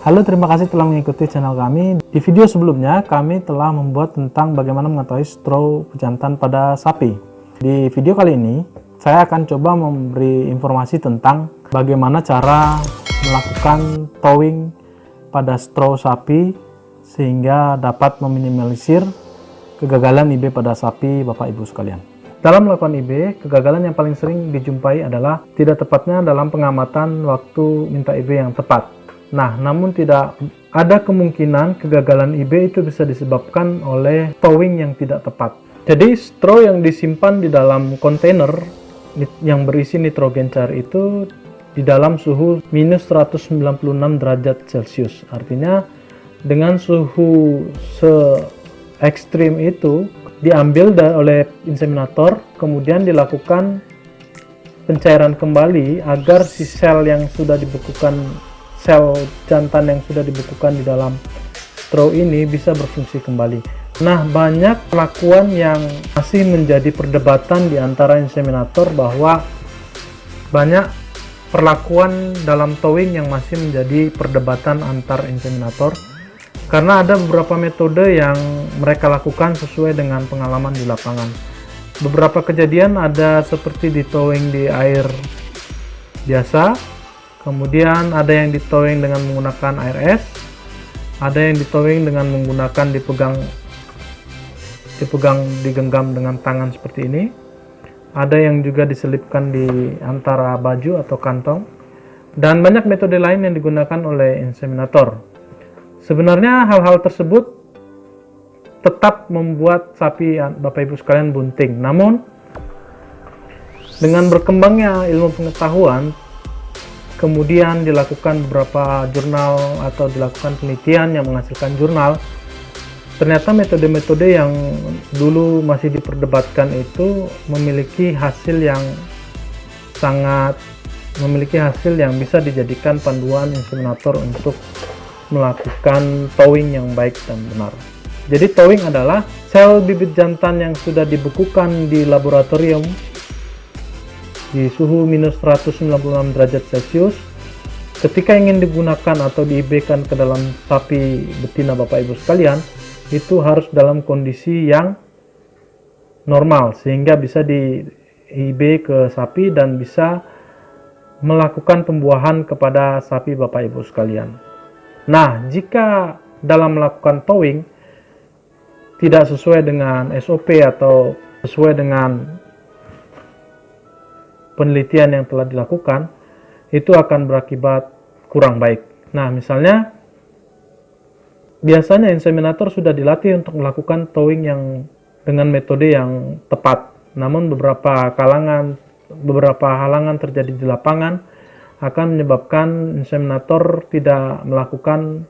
Halo, terima kasih telah mengikuti channel kami. Di video sebelumnya, kami telah membuat tentang bagaimana mengetahui straw pejantan pada sapi. Di video kali ini, saya akan coba memberi informasi tentang bagaimana cara melakukan towing pada straw sapi sehingga dapat meminimalisir kegagalan IB pada sapi Bapak Ibu sekalian. Dalam melakukan IB, kegagalan yang paling sering dijumpai adalah tidak tepatnya dalam pengamatan waktu minta IB yang tepat. Nah, namun tidak ada kemungkinan kegagalan IB itu bisa disebabkan oleh towing yang tidak tepat. Jadi, straw yang disimpan di dalam kontainer yang berisi nitrogen cair itu di dalam suhu minus 196 derajat Celcius. Artinya, dengan suhu se-ekstrim itu diambil oleh inseminator, kemudian dilakukan pencairan kembali agar si sel yang sudah dibekukan, sel jantan yang sudah dibekukan di dalam straw ini bisa berfungsi kembali. Nah, banyak perlakuan yang masih menjadi perdebatan di antara inseminator, bahwa banyak perlakuan dalam towing yang masih menjadi perdebatan antar inseminator, karena ada beberapa metode yang mereka lakukan sesuai dengan pengalaman di lapangan. Beberapa kejadian ada seperti di towing di air biasa, kemudian ada yang di towing dengan menggunakan air es, ada yang di towing dengan menggunakan digenggam dengan tangan seperti ini, ada yang juga diselipkan di antara baju atau kantong, dan banyak metode lain yang digunakan oleh inseminator. Sebenarnya hal-hal tersebut tetap membuat sapi Bapak Ibu sekalian bunting. Namun dengan berkembangnya ilmu pengetahuan, kemudian dilakukan beberapa jurnal atau dilakukan penelitian yang menghasilkan jurnal, ternyata metode-metode yang dulu masih diperdebatkan itu memiliki hasil yang bisa dijadikan panduan inseminator untuk melakukan towing yang baik dan benar. Jadi towing adalah sel bibit jantan yang sudah dibekukan di laboratorium di suhu minus 196 derajat Celcius. Ketika ingin digunakan atau diIB-kan ke dalam sapi betina Bapak Ibu sekalian, itu harus dalam kondisi yang normal sehingga bisa diIB ke sapi dan bisa melakukan pembuahan kepada sapi Bapak Ibu sekalian. Nah, jika dalam melakukan towing tidak sesuai dengan SOP atau sesuai dengan penelitian yang telah dilakukan, itu akan berakibat kurang baik. Nah, misalnya biasanya inseminator sudah dilatih untuk melakukan towing yang dengan metode yang tepat. Namun beberapa halangan terjadi di lapangan akan menyebabkan inseminator tidak melakukan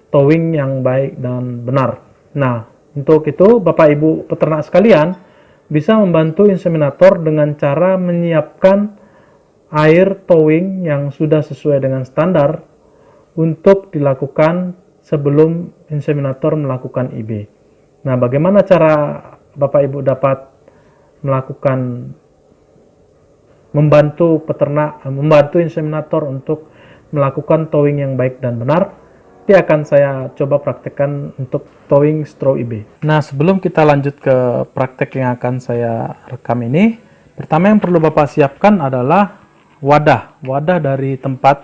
towing yang baik dan benar. Nah, untuk itu Bapak Ibu peternak sekalian bisa membantu inseminator dengan cara menyiapkan air towing yang sudah sesuai dengan standar untuk dilakukan sebelum inseminator melakukan IB. Nah, bagaimana cara Bapak Ibu dapat membantu inseminator untuk melakukan towing yang baik dan benar? Nanti akan saya coba praktekkan untuk towing straw IB. Nah, sebelum kita lanjut ke praktek yang akan saya rekam ini, pertama yang perlu Bapak siapkan adalah wadah dari tempat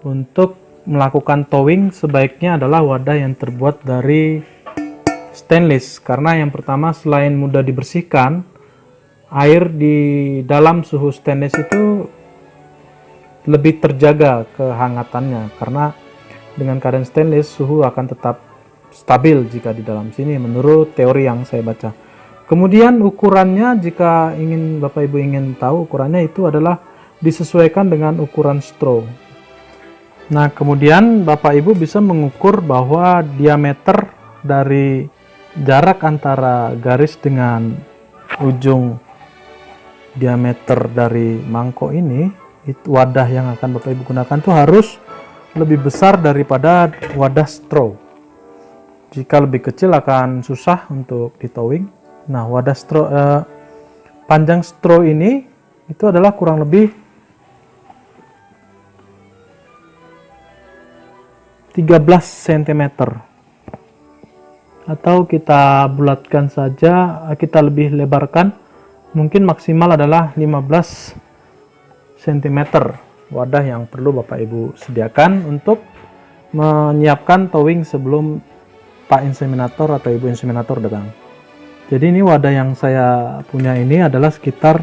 untuk melakukan towing. Sebaiknya adalah wadah yang terbuat dari stainless, karena yang pertama, selain mudah dibersihkan, air di dalam suhu stainless itu lebih terjaga kehangatannya, karena dengan keadaan stainless suhu akan tetap stabil jika di dalam sini, menurut teori yang saya baca. Kemudian ukurannya, jika Bapak Ibu ingin tahu ukurannya, itu adalah disesuaikan dengan ukuran straw. Nah, kemudian Bapak Ibu bisa mengukur bahwa diameter dari jarak antara garis dengan ujung diameter dari mangkok ini, wadah yang akan Bapak Ibu gunakan itu harus lebih besar daripada wadah straw. Jika lebih kecil akan susah untuk ditowing. Nah, wadah straw, panjang straw ini itu adalah kurang lebih 13 cm, atau kita bulatkan saja, kita lebih lebarkan, mungkin maksimal adalah 15 cm wadah yang perlu Bapak Ibu sediakan untuk menyiapkan towing sebelum Pak inseminator atau Ibu inseminator datang. Jadi ini wadah yang saya punya ini adalah sekitar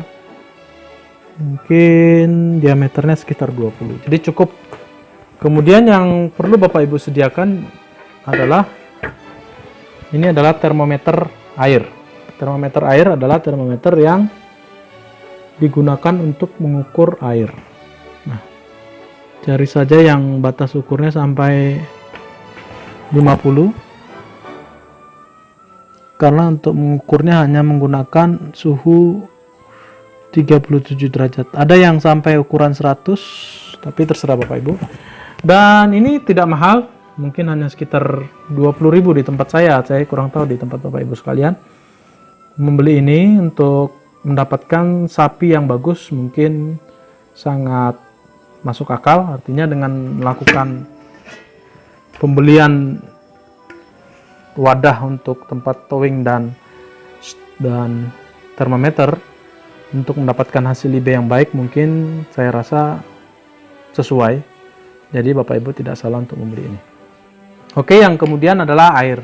mungkin diameternya sekitar 20, jadi cukup. Kemudian yang perlu Bapak Ibu sediakan adalah ini adalah termometer air. Termometer air adalah termometer yang digunakan untuk mengukur air. Nah, cari saja yang batas ukurnya sampai 50, karena untuk mengukurnya hanya menggunakan suhu 37 derajat. Ada yang sampai ukuran 100, tapi terserah Bapak Ibu. Dan ini tidak mahal, mungkin hanya sekitar 20.000 di tempat saya kurang tahu di tempat Bapak Ibu sekalian. Membeli ini untuk mendapatkan sapi yang bagus mungkin sangat masuk akal. Artinya dengan melakukan pembelian wadah untuk tempat towing dan termometer untuk mendapatkan hasil IB yang baik, mungkin saya rasa sesuai. Jadi Bapak Ibu tidak salah untuk membeli ini. Oke, yang kemudian adalah air.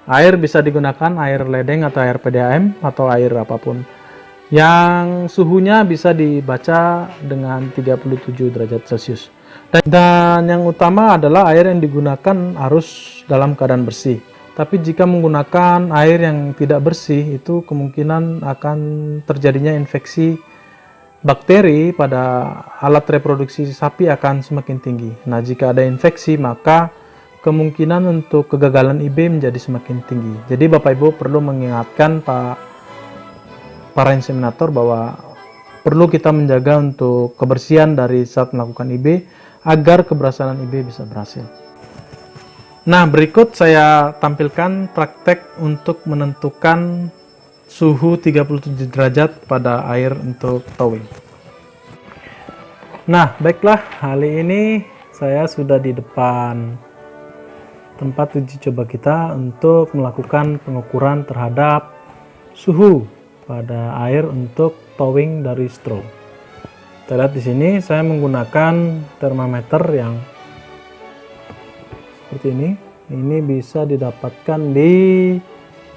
Air bisa digunakan air ledeng atau air PDAM atau air apapun yang suhunya bisa dibaca dengan 37 derajat Celcius. Dan yang utama adalah air yang digunakan harus dalam keadaan bersih. Tapi jika menggunakan air yang tidak bersih, itu kemungkinan akan terjadinya infeksi bakteri pada alat reproduksi sapi akan semakin tinggi. Nah, jika ada infeksi, maka kemungkinan untuk kegagalan IB menjadi semakin tinggi. Jadi Bapak Ibu perlu mengingatkan para inseminator bahwa perlu kita menjaga untuk kebersihan dari saat melakukan IB agar keberhasilan IB bisa berhasil. Nah, berikut saya tampilkan praktek untuk menentukan suhu 37 derajat pada air untuk towing. Nah, baiklah, kali ini saya sudah di depan tempat uji coba kita untuk melakukan pengukuran terhadap suhu pada air untuk towing dari straw. Kita lihat di sini saya menggunakan termometer yang seperti ini. Ini bisa didapatkan di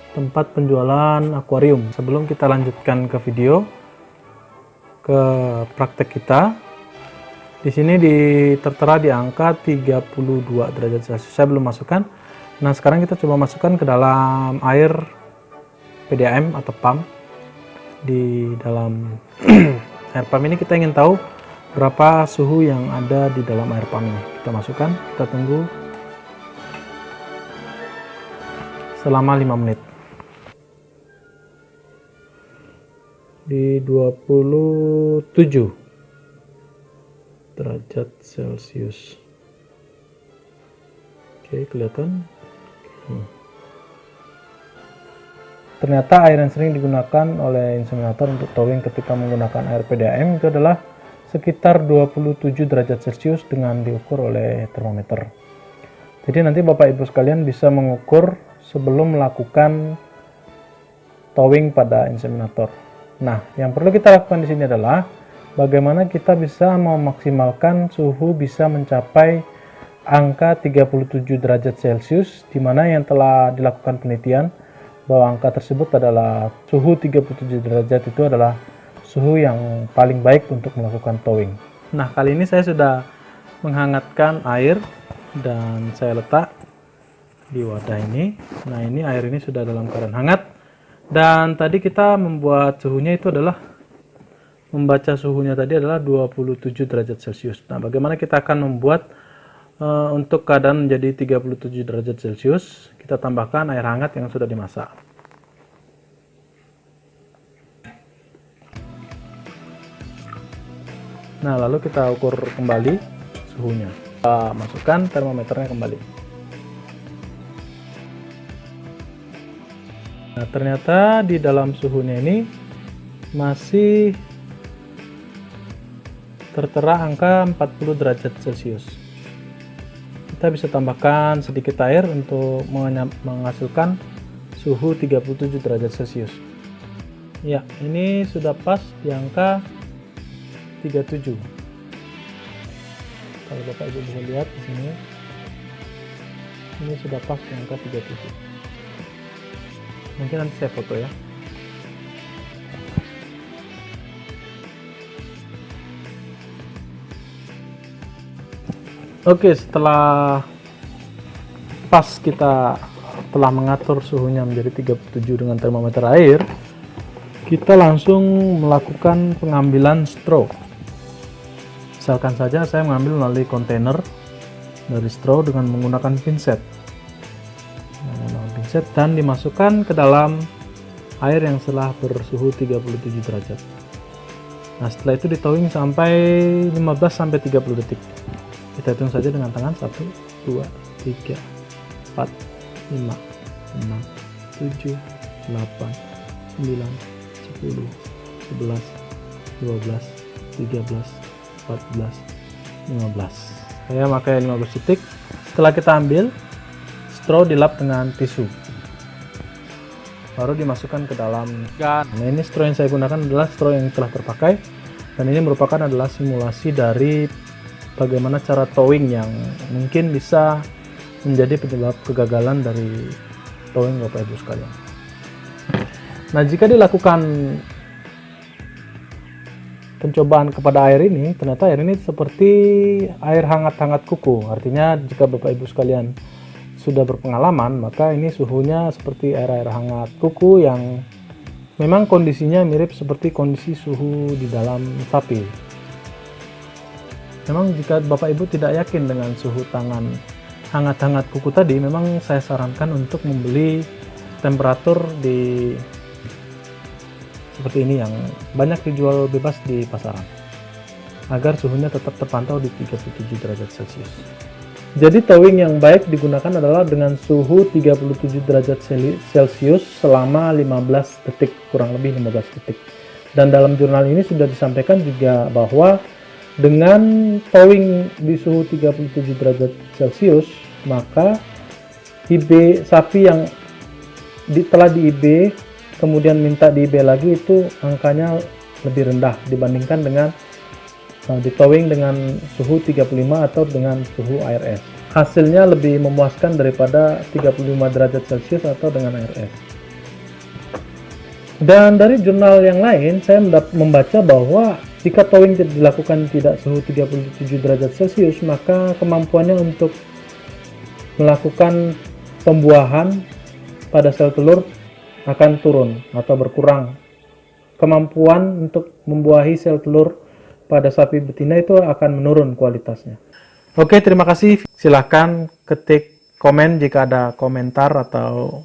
tempat penjualan akuarium. Sebelum kita lanjutkan ke video, ke praktek kita, di sini tertera di angka 32 derajat Celcius. Saya belum masukkan. Nah, sekarang kita coba masukkan ke dalam air PDAM atau pump. Di dalam air pump ini kita ingin tahu berapa suhu yang ada di dalam air pump ini. Kita masukkan, kita tunggu selama 5 menit. Di 27 derajat Celcius. Oke, kelihatan. Ternyata air yang sering digunakan oleh inseminator untuk towing ketika menggunakan air PDAM itu adalah sekitar 27 derajat Celcius dengan diukur oleh termometer. Jadi nanti Bapak Ibu sekalian bisa mengukur sebelum melakukan towing pada inseminator. Nah, yang perlu kita lakukan di sini adalah bagaimana kita bisa memaksimalkan suhu bisa mencapai angka 37 derajat Celcius, di mana yang telah dilakukan penelitian bahwa angka tersebut adalah suhu 37 derajat itu adalah suhu yang paling baik untuk melakukan towing. Nah, kali ini saya sudah menghangatkan air dan saya letak di wadah ini. Nah, ini air ini sudah dalam keadaan hangat, dan tadi kita membuat suhunya itu adalah membaca suhunya tadi adalah 27 derajat Celcius. Nah, bagaimana kita akan membuat untuk keadaan menjadi 37 derajat Celcius? Kita tambahkan air hangat yang sudah dimasak. Nah, lalu kita ukur kembali suhunya. Kita masukkan termometernya kembali. Nah, ternyata di dalam suhunya ini masih tertera angka 40 derajat Celcius. kita bisa tambahkan sedikit air untuk menghasilkan suhu 37 derajat Celcius. Ya, ini sudah pas di angka 37. Kalau Bapak Ibu bisa lihat di sini, ini sudah pas di angka 37. Mungkin nanti saya foto ya. Oke, setelah pas kita telah mengatur suhunya menjadi 37 dengan termometer air, kita langsung melakukan pengambilan straw. Misalkan saja saya mengambil melalui kontainer dari straw dengan menggunakan pinset. Dan dimasukkan ke dalam air yang telah bersuhu 37 derajat. Nah, setelah itu ditowing sampai 15-30 detik. Kita hitung saja dengan tangan. 1, 2, 3, 4, 5, 6, 7, 8, 9, 10, 11, 12, 13, 14, 15. Saya pakai 15 detik. Setelah kita ambil, straw dilap dengan tisu, baru dimasukkan ke dalam gun. Nah, ini straw yang saya gunakan adalah straw yang telah terpakai, dan ini merupakan adalah simulasi dari bagaimana cara towing yang mungkin bisa menjadi penyebab kegagalan dari towing Bapak Ibu sekalian. Nah, jika dilakukan pencobaan kepada air ini, ternyata air ini seperti air hangat-hangat kuku. Artinya jika Bapak Ibu sekalian sudah berpengalaman, maka ini suhunya seperti air-air hangat kuku yang memang kondisinya mirip seperti kondisi suhu di dalam sapi. Memang jika Bapak Ibu tidak yakin dengan suhu tangan hangat-hangat kuku tadi, memang saya sarankan untuk membeli temperatur di seperti ini yang banyak dijual bebas di pasaran, agar suhunya tetap terpantau di 37 derajat Celcius. Jadi towing yang baik digunakan adalah dengan suhu 37 derajat Celcius selama 15 detik, kurang lebih 15 detik. Dan dalam jurnal ini sudah disampaikan juga bahwa dengan towing di suhu 37 derajat Celcius, maka IB sapi yang telah di IB kemudian minta di IB lagi, itu angkanya lebih rendah dibandingkan dengan di towing dengan suhu 35 atau dengan suhu ARS. Hasilnya lebih memuaskan daripada 35 derajat Celcius atau dengan ARS. Dan dari jurnal yang lain, saya membaca bahwa jika towing dilakukan tidak suhu 37 derajat Celcius, maka kemampuannya untuk melakukan pembuahan pada sel telur akan turun atau berkurang. Kemampuan untuk membuahi sel telur pada sapi betina itu akan menurun kualitasnya. Oke, terima kasih. Silahkan ketik komen jika ada komentar atau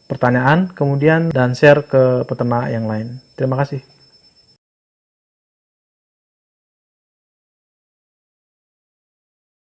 pertanyaan, kemudian dan share ke peternak yang lain. Terima kasih.